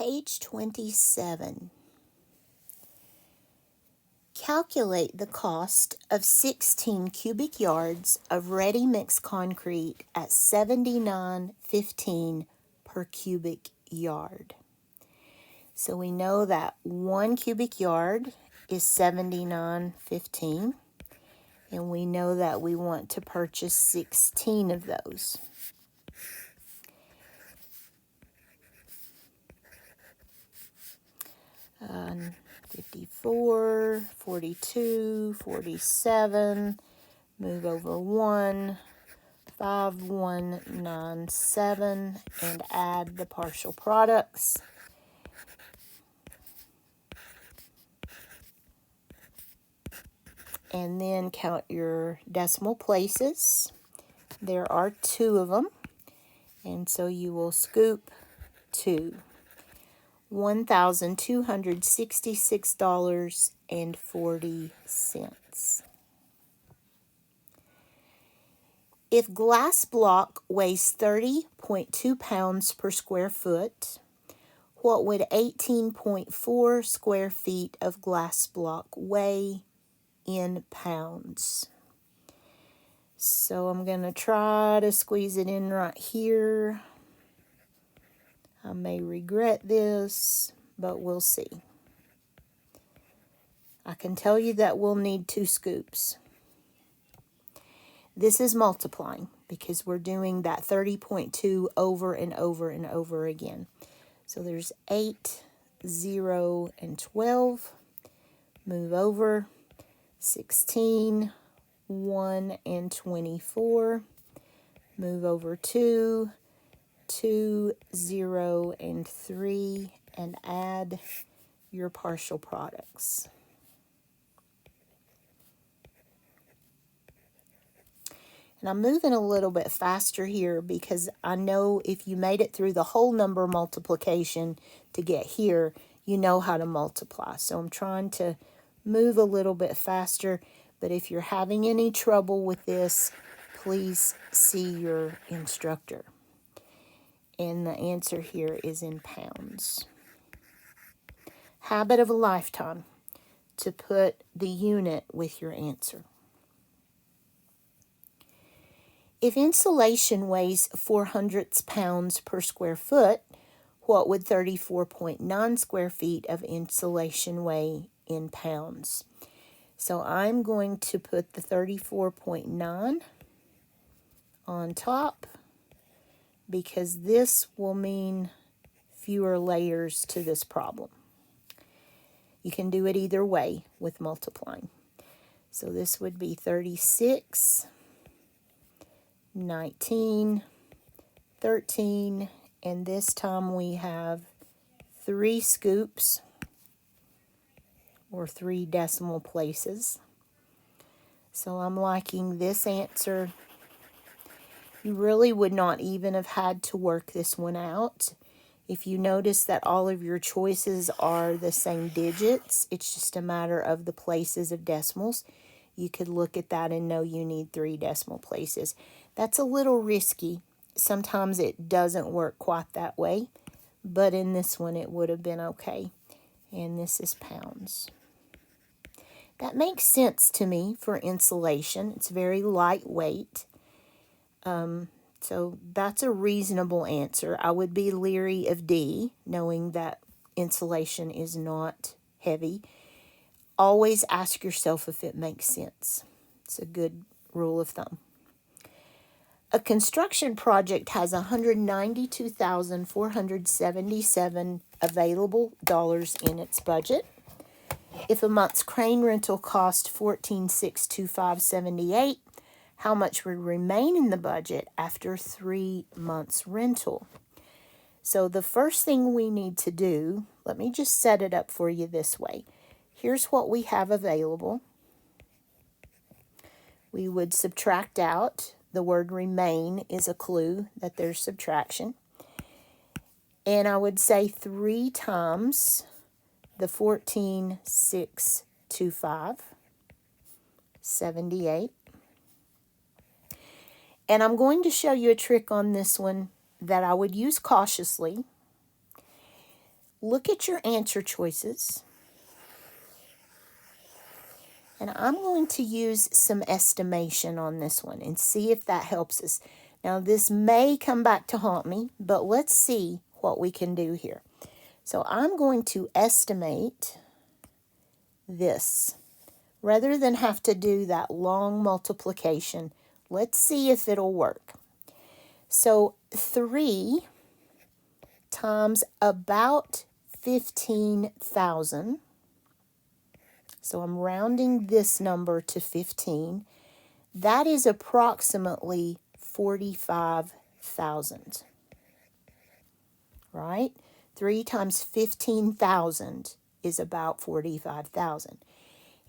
Page 27. Calculate the cost of 16 cubic yards of ready mixed concrete at $79.15 per cubic yard. So we know that 1 cubic yard is $79.15, and we know that we want to purchase 16 of those. 54, 42, 47, move over 1, 5197, and add the partial products. And then count your decimal places. There are 2 of them, and so you will scoop 2. $1,266.40. If glass block weighs 30.2 pounds per square foot, what would 18.4 square feet of glass block weigh in pounds? So I'm going to try to squeeze it in right here. I may regret this, but we'll see. I can tell you that we'll need 2 scoops. This is multiplying because we're doing that 30.2 over and over and over again. So there's 8, 0, and 12. Move over. 16, 1, and 24. Move over 2, 2, 0, and 3, and add your partial products. And I'm moving a little bit faster here because I know if you made it through the whole number multiplication to get here, you know how to multiply. So I'm trying to move a little bit faster, but if you're having any trouble with this, please see your instructor. And the answer here is in pounds. Habit of a lifetime to put the unit with your answer. If insulation weighs 0.04 pounds per square foot, what would 34.9 square feet of insulation weigh in pounds? So I'm going to put the 34.9 on top because this will mean fewer layers to this problem. You can do it either way with multiplying. So this would be 36, 19, 13, and this time we have 3 scoops or 3 decimal places. So I'm liking this answer. You really would not even have had to work this one out. If you notice that all of your choices are the same digits, it's just a matter of the places of decimals. You could look at that and know you need 3 decimal places. That's a little risky. Sometimes it doesn't work quite that way, but in this one it would have been okay. And this is pounds. That makes sense to me for insulation. It's very lightweight. So that's a reasonable answer. I would be leery of D, knowing that insulation is not heavy. Always ask yourself if it makes sense. It's a good rule of thumb. A construction project has $192,477 available dollars in its budget. If a month's crane rental cost $14,625.78, how much would remain in the budget after 3 months rental? So the first thing we need to do, let me just set it up for you this way. Here's what we have available. We would subtract out. The word remain is a clue that there's subtraction. And I would say 3 times the 14,625.78. And I'm going to show you a trick on this one that I would use cautiously. look at your answer choices. And I'm going to use some estimation on this one and see if that helps us. Now, this may come back to haunt me, but let's see what we can do here. So I'm going to estimate this. Rather than have to do that long multiplication, let's see if it'll work. So 3 times about 15,000. So I'm rounding this number to 15. That is approximately 45,000. Right? 3 times 15,000 is about 45,000.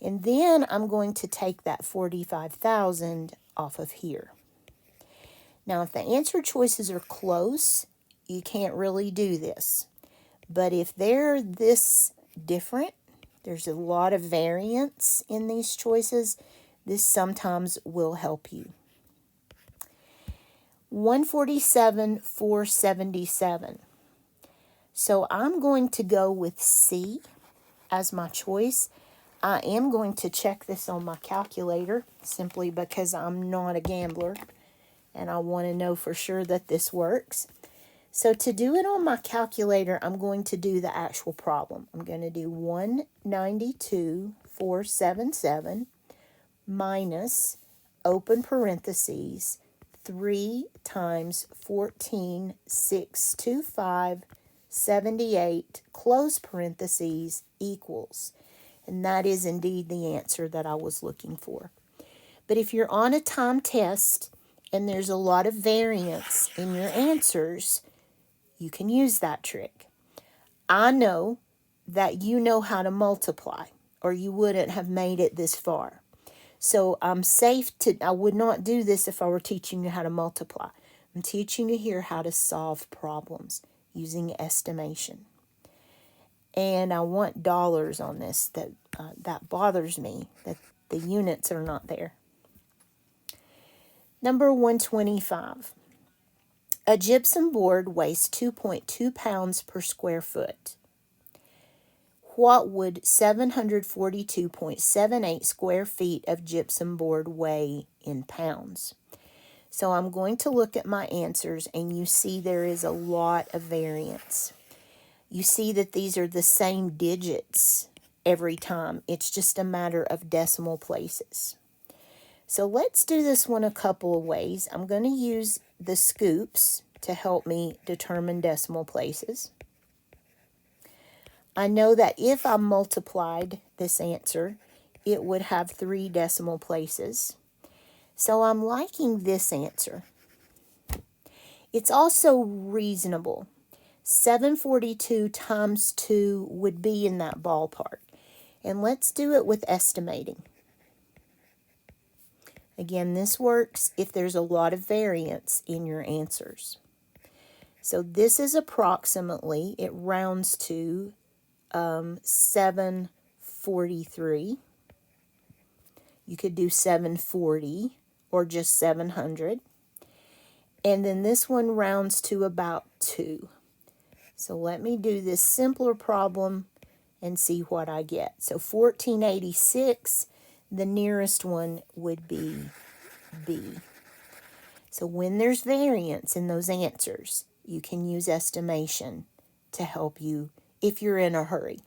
And then I'm going to take that 45,000 off of here. Now, if the answer choices are close, you can't really do this. But if they're this different, there's a lot of variance in these choices, this sometimes will help you. 147,477. So I'm going to go with C as my choice. I am going to check this on my calculator simply because I'm not a gambler and I want to know for sure that this works. So to do it on my calculator, I'm going to do the actual problem. I'm going to do 192,477 minus, open parentheses, 3 times 14,625.78, close parentheses, equals. And that is indeed the answer that I was looking for. But if you're on a time test and there's a lot of variance in your answers, you can use that trick. I know that you know how to multiply, or you wouldn't have made it this far. So I'm safe to, I would not do this if I were teaching you how to multiply. I'm teaching you here how to solve problems using estimation. And I want dollars on this. That bothers me, that the units are not there. Number 125. A gypsum board weighs 2.2 pounds per square foot. What would 742.78 square feet of gypsum board weigh in pounds? So I'm going to look at my answers, and you see there is a lot of variance. You see that these are the same digits every time. It's just a matter of decimal places. So let's do this one a couple of ways. I'm going to use the scoops to help me determine decimal places. I know that if I multiplied this answer, it would have 3 decimal places. So I'm liking this answer. It's also reasonable. 742 times 2 would be in that ballpark. And let's do it with estimating. Again, this works if there's a lot of variance in your answers. So this is approximately, it rounds to 743. You could do 740 or just 700. And then this one rounds to about 2. So let me do this simpler problem and see what I get. So 1486, the nearest one would be B. So when there's variance in those answers, you can use estimation to help you if you're in a hurry.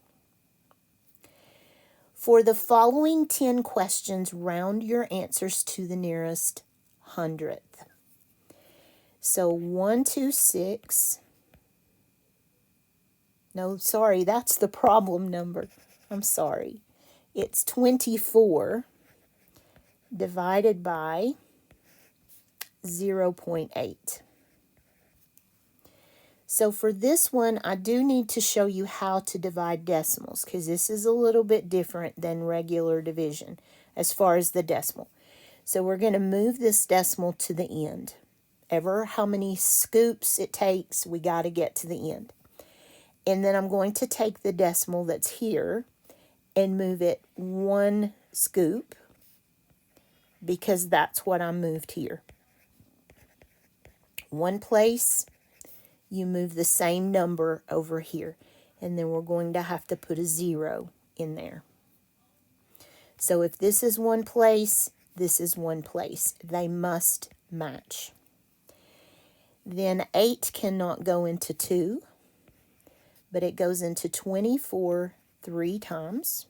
For the following 10 questions, round your answers to the nearest hundredth. So 126. No, sorry, that's the problem number. I'm sorry. It's 24 divided by 0.8. So for this one, I do need to show you how to divide decimals, because this is a little bit different than regular division as far as the decimal. So we're going to move this decimal to the end. Ever how many scoops it takes, we got to get to the end. And then I'm going to take the decimal that's here and move it 1 scoop, because that's what I moved here. One place, you move the same number over here. And then we're going to have to put a 0 in there. So if this is one place, this is one place. They must match. Then 8 cannot go into 2, but it goes into 24 3 times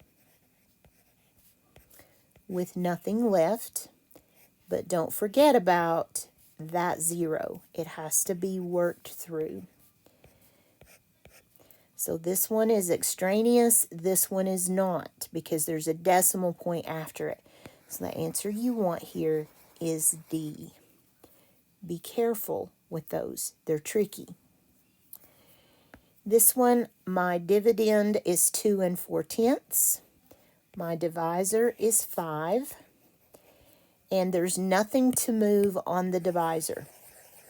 with nothing left. But don't forget about that 0. It has to be worked through. So this one is extraneous, this one is not, because there's a decimal point after it. So the answer you want here is D. Be careful with those. They're tricky. This one, my dividend is 2 4/10. My divisor is 5. And there's nothing to move on the divisor.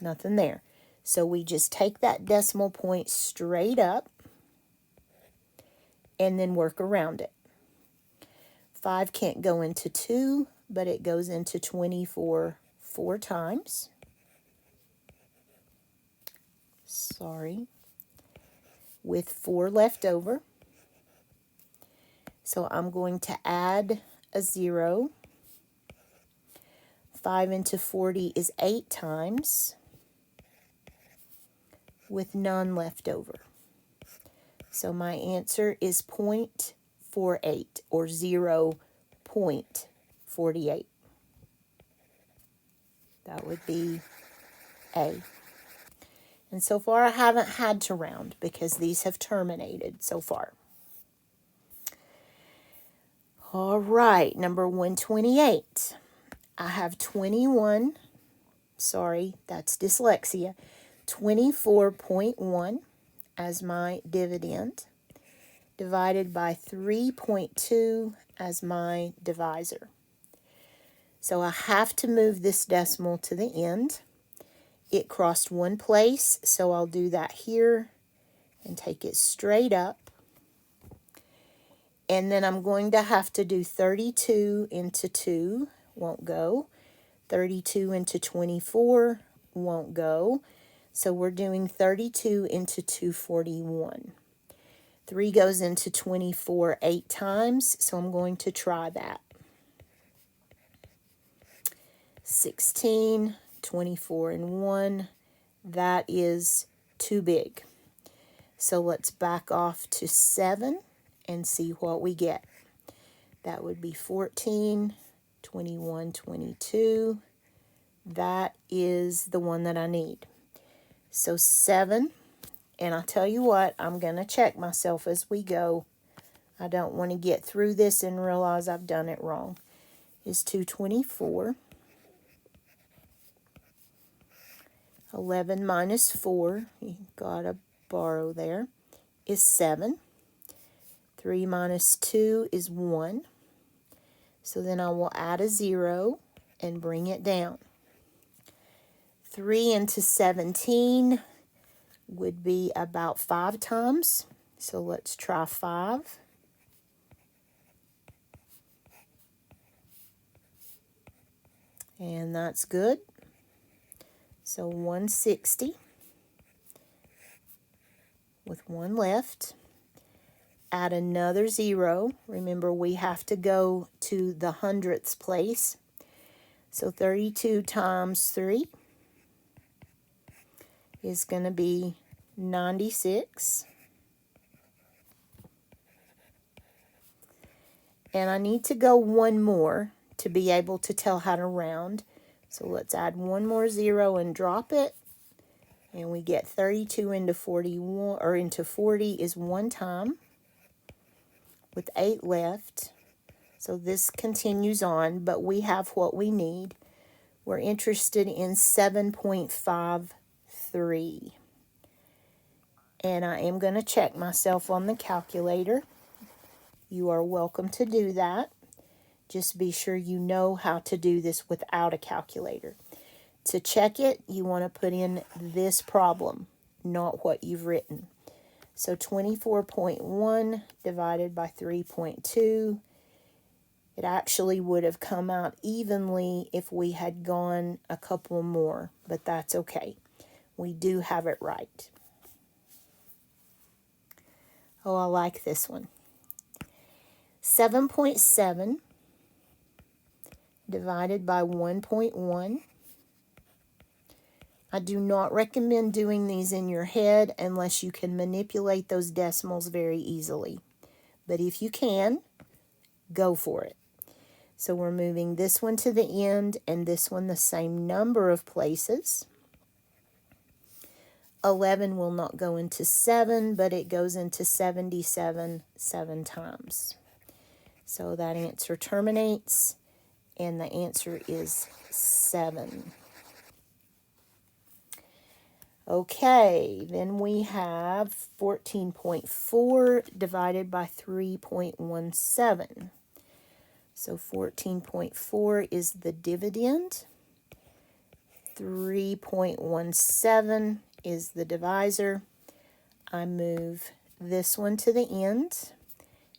Nothing there. So we just take that decimal point straight up and then work around it. 5 can't go into 2, but it goes into 24 4 times. Sorry. With 4 left over. So I'm going to add a 0. 5 into 40 is 8 times with none left over. So my answer is 0.48 or 0.48. That would be A. And so far I haven't had to round because these have terminated so far. All right, number 128. I have 21, sorry, that's dyslexia, 24.1 as my dividend, divided by 3.2 as my divisor. So I have to move this decimal to the end. It crossed one place, so I'll do that here and take it straight up. And then I'm going to have to do 32 into 2, won't go. 32 into 24 won't go. So we're doing 32 into 241. 3 goes into 24 8 times, so I'm going to try that. 16, 24 and 1, that is too big. So let's back off to 7 and see what we get. That would be 14, 21, 22. That is the one that I need. So 7, and I'll tell you what, I'm going to check myself as we go. I don't want to get through this and realize I've done it wrong. Is 224. 11 minus 4, you got to borrow there, is 7. 3 minus 2 is 1. So then I will add a 0 and bring it down. 3 into 17 would be about 5 times. So let's try 5. And that's good. So 160 with 1 left. Add another 0. Remember, we have to go to the hundredths place. So 32 times 3 is going to be 96. And I need to go one more to be able to tell how to round. So let's add one more 0 and drop it. And we get 32 into 41, or into 40 is 1 time with 8 left. So this continues on, but we have what we need. We're interested in 7.53. And I am going to check myself on the calculator. You are welcome to do that. Just be sure you know how to do this without a calculator. To check it, you want to put in this problem, not what you've written. So 24.1 divided by 3.2. It actually would have come out evenly if we had gone a couple more, but that's okay. We do have it right. Oh, I like this one. 7.7 divided by 1.1. I do not recommend doing these in your head unless you can manipulate those decimals very easily. But if you can, go for it. So we're moving this one to the end and this one the same number of places. 11 will not go into 7, but it goes into 77 7 times. So that answer terminates, and the answer is 7. Okay, then we have 14.4 divided by 3.17. So 14.4 is the dividend. 3.17 is the divisor. I move this one to the end,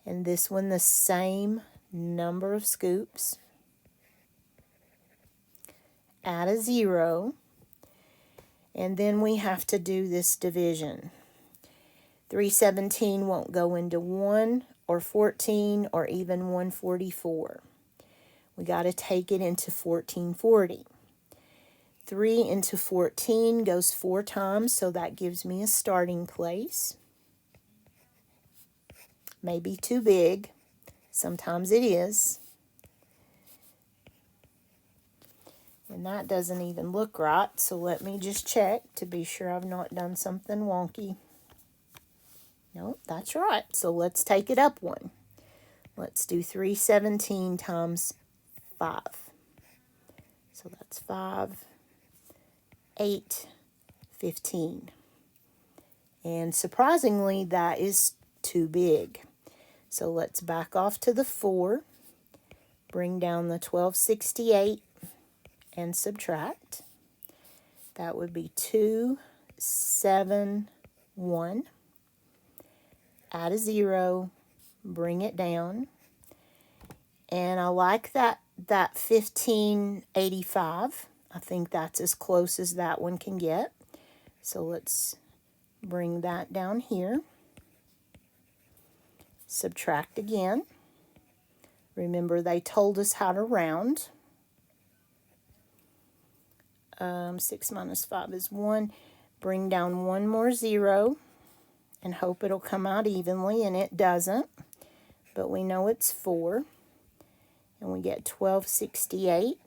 and this one the same number of scoops. Add a 0. And then we have to do this division. 317 won't go into 1 or 14 or even 144. We got to take it into 1440. 3 into 14 goes 4 times, so that gives me a starting place. Maybe too big. Sometimes it is. And that doesn't even look right, so let me just check to be sure I've not done something wonky. Nope, that's right. So let's take it up one. Let's do 317 times 5. So that's 5, 8, 15. And surprisingly, that is too big. So let's back off to the 4, bring down the 1268, and subtract. That would be 2, 7, 1. Add a 0, bring it down. And I like that 1585. I think that's as close as that one can get. So let's bring that down here. Subtract again. Remember, they told us how to round. 6 minus 5 is 1. Bring down one more 0 and hope it'll come out evenly, and it doesn't. But we know it's 4. And we get 1268.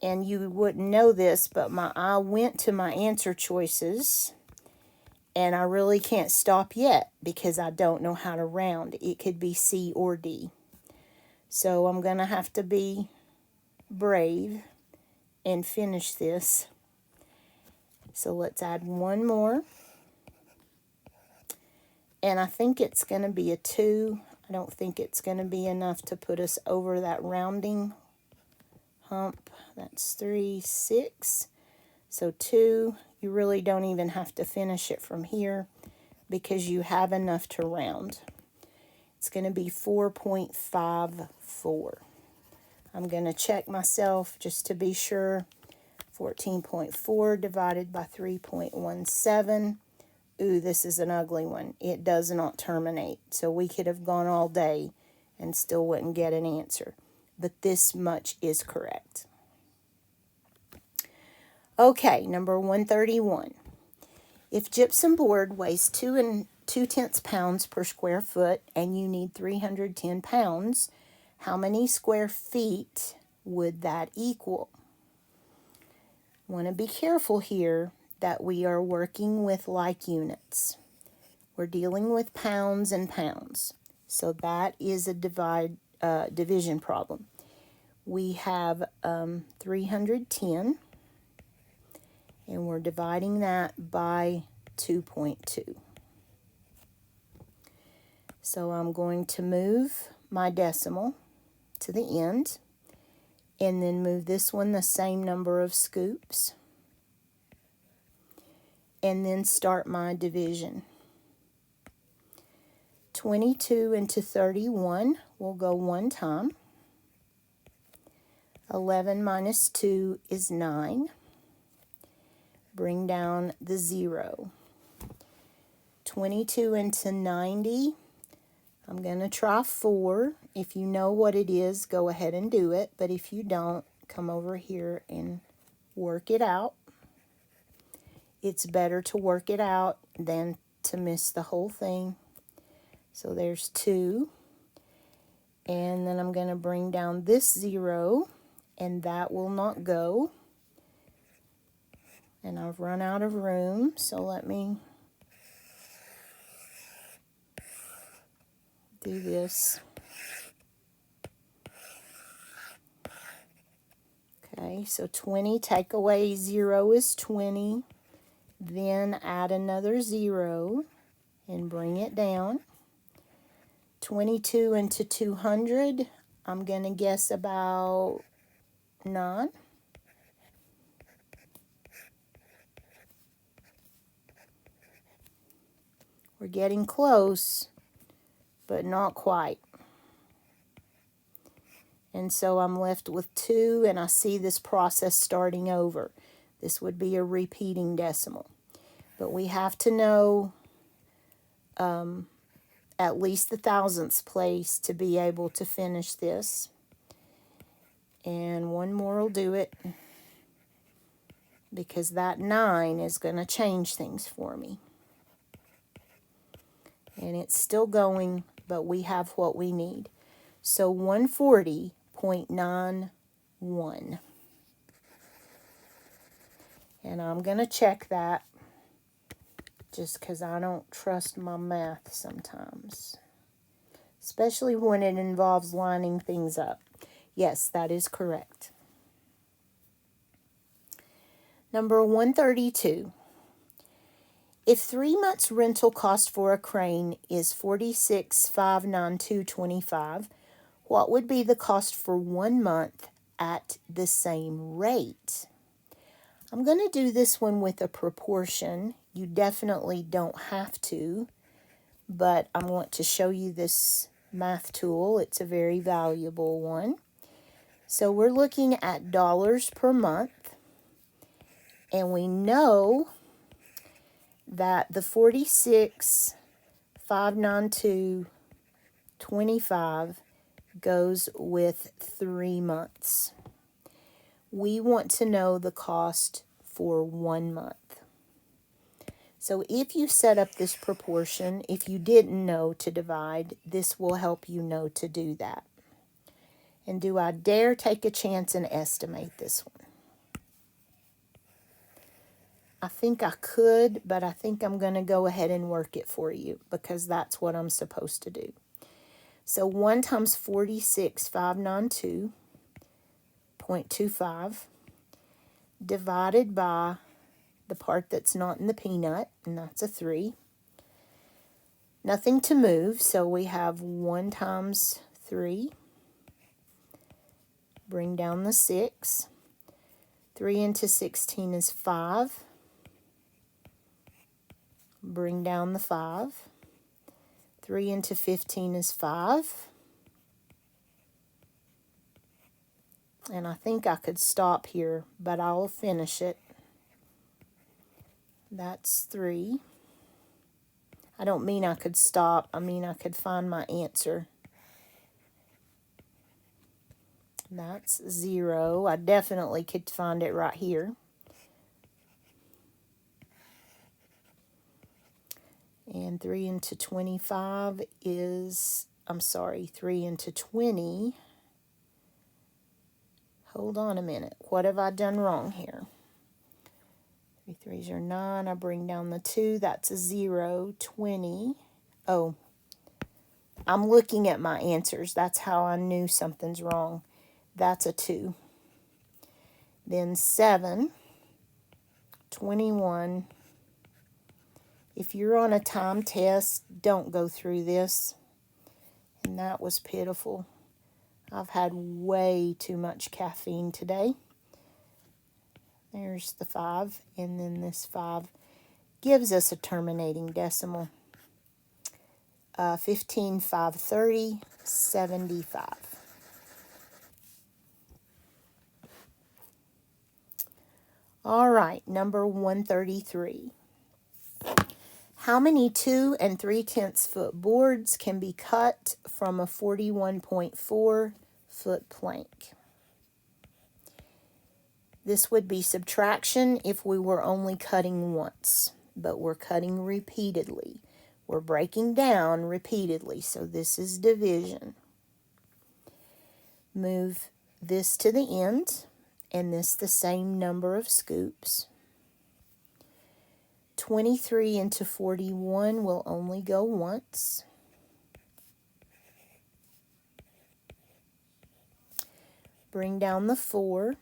And you wouldn't know this, but my eye went to my answer choices, and I really can't stop yet because I don't know how to round. It could be C or D. So I'm going to have to be brave and finish this. So let's add one more. And I think it's going to be a 2. I don't think it's going to be enough to put us over that rounding hump. That's 3, 6. So 2, you really don't even have to finish it from here because you have enough to round. It's going to be 4.54. I'm going to check myself just to be sure. 14.4 divided by 3.17. Ooh, this is an ugly one. It does not terminate. So we could have gone all day and still wouldn't get an answer. But this much is correct. Okay, number 131. If gypsum board weighs 2 2/10 pounds per square foot and you need 310 pounds, how many square feet would that equal? Want to be careful here that we are working with like units. We're dealing with pounds and pounds. So that is a division problem. We have 310, and we're dividing that by 2.2. So I'm going to move my decimal to the end, and then move this one the same number of scoops, and then start my division. 22 into 31 will go one time. 11 minus 2 is 9. Bring down the 0. 22 into 90. I'm going to try 4. If you know what it is, go ahead and do it. But if you don't, come over here and work it out. It's better to work it out than to miss the whole thing. So there's 2. And then I'm going to bring down this 0, and that will not go. And I've run out of room, so let me do this. Okay, so 20, take away 0 is 20. Then add another 0 and bring it down. 22 into 200, I'm going to guess about 9. We're getting close, but not quite. And so I'm left with 2, and I see this process starting over. This would be a repeating decimal. But we have to know at least the thousandths place to be able to finish this. And one more will do it, because that 9 is going to change things for me. And it's still going, but we have what we need. So 140.91. And I'm going to check that just because I don't trust my math sometimes, especially when it involves lining things up. Yes, that is correct. Number 132. If 3 months rental cost for a crane is $46,592.25, what would be the cost for 1 month at the same rate? I'm going to do this one with a proportion. You definitely don't have to, but I want to show you this math tool. It's a very valuable one. So we're looking at dollars per month, and we know that the 46,592.25 goes with 3 months. We want to know the cost for 1 month. So if you set up this proportion, if you didn't know to divide, this will help you know to do that. And do I dare take a chance and estimate this one? I think I could, but I think I'm going to go ahead and work it for you because that's what I'm supposed to do. So 1 times 46,592.25 divided by the part that's not in the peanut, and that's a 3. Nothing to move, so we have 1 times 3. Bring down the 6. 3 into 16 is 5. Bring down the 5. 3 into 15 is 5. And I think I could stop here, but I'll finish it. That's 3. I don't mean I could stop. I mean I could find my answer. That's 0. I definitely could find it right here. And 3 into 25 is, 3 into 20. Hold on a minute. What have I done wrong here? 3 threes are 9. I bring down the 2. That's a 0. 20. Oh, I'm looking at my answers. That's how I knew something's wrong. That's a 2. Then 7. 21. If you're on a time test, don't go through this. And that was pitiful. I've had way too much caffeine today. There's the 5, and then this 5 gives us a terminating decimal. 15,530, 75. All right, number 133. How many 2 3/10 foot boards can be cut from a 41.4 foot plank? This would be subtraction if we were only cutting once, but we're cutting repeatedly. We're breaking down repeatedly, so this is division. Move this to the end, and this the same number of scoops. 23 into 41 will only go once. Bring down the 4.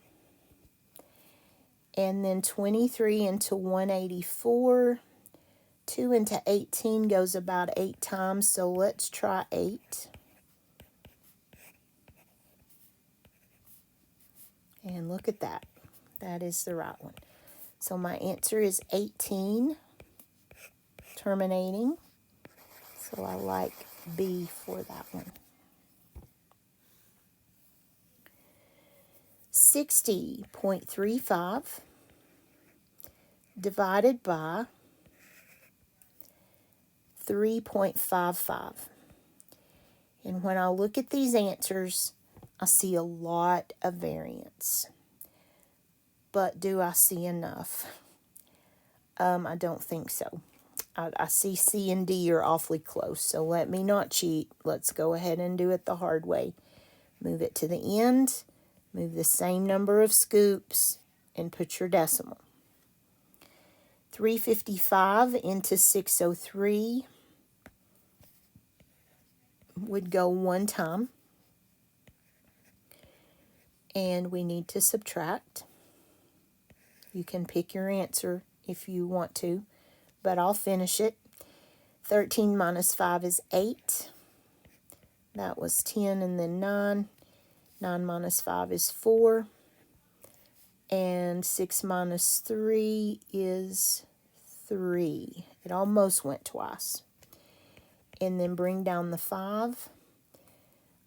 And then 23 into 184. 2 into 18 goes about 8 times, so let's try 8. And look at that. That is the right one. So my answer is 18, terminating. So I like B for that one. 60.35 divided by 3.55. And when I look at these answers, I see a lot of variance. But do I see enough? I don't think so. I see C and D are awfully close, so let me not cheat. Let's go ahead and do it the hard way. Move it to the end, move the same number of scoops, and put your decimal. 355 into 603 would go one time. And we need to subtract. You can pick your answer if you want to, but I'll finish it. 13 minus 5 is 8. That was 10 and then 9. 9 minus 5 is 4. And 6 minus 3 is 3. It almost went twice. And then bring down the 5.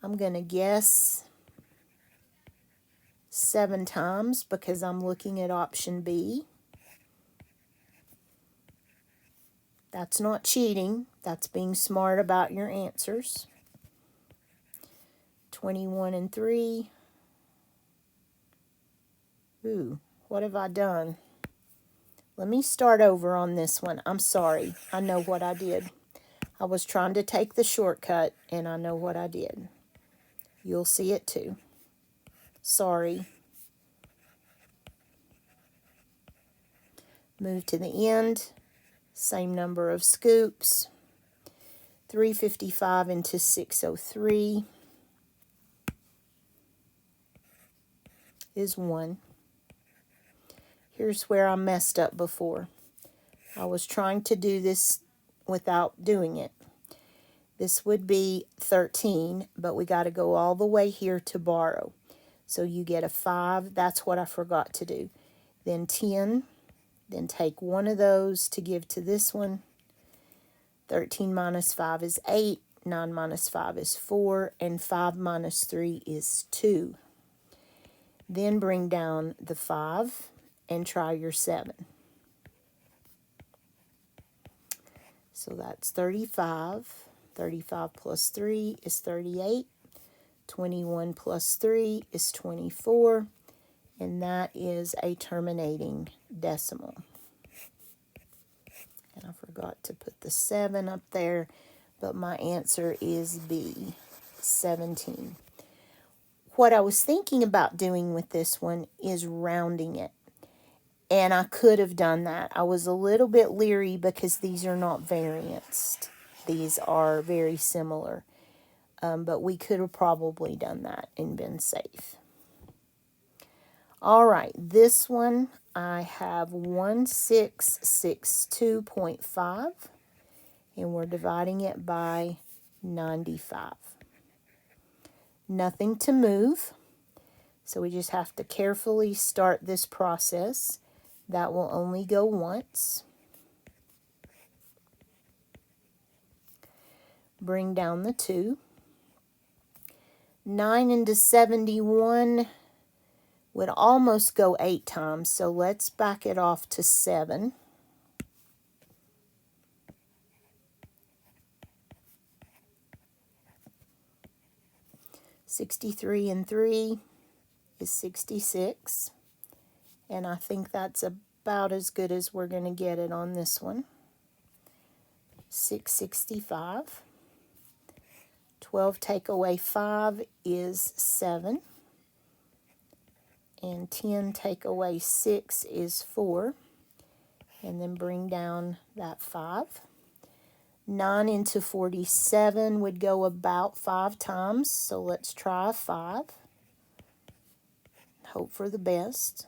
I'm going to guess 7 times because I'm looking at option B. That's not cheating. That's being smart about your answers. 21 and 3. Ooh, what have I done? Let me start over on this one. I'm sorry. I know what I did. I was trying to take the shortcut, and I know what I did. You'll see it too. Sorry. Move to the end. Same number of scoops. 355 into 603 is 1. Here's where I messed up before. I was trying to do this without doing it. This would be 13, but we got to go all the way here to borrow. So you get a 5. That's what I forgot to do. Then 10. Then take one of those to give to this one. 13 minus 5 is 8. 9 minus 5 is 4. And 5 minus 3 is 2. Then bring down the 5 and try your 7. So that's 35. 35 plus 3 is 38. 21 plus 3 is 24. And that is a terminating decimal. And I forgot to put the 7 up there, but my answer is B, 17. What I was thinking about doing with this one is rounding it. And I could have done that. I was a little bit leery because these are not varianced. These are very similar. But we could have probably done that and been safe. All right, this one I have 1662.5, and we're dividing it by 95. Nothing to move, so we just have to carefully start this process. That will only go once. Bring down the 2. 9 into 71 would almost go 8 times, so let's back it off to 7. 63 and 3 is 66. And I think that's about as good as we're going to get it on this one. 665. 12 take away 5 is 7. And 10 take away 6 is 4. And then bring down that 5. 9 into 47 would go about 5 times, so let's try a 5. Hope for the best.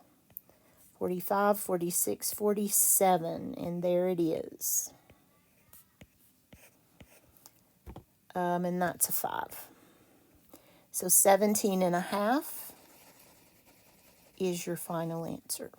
45, 46, 47, and there it is. And that's a 5. So 17 and a half is your final answer.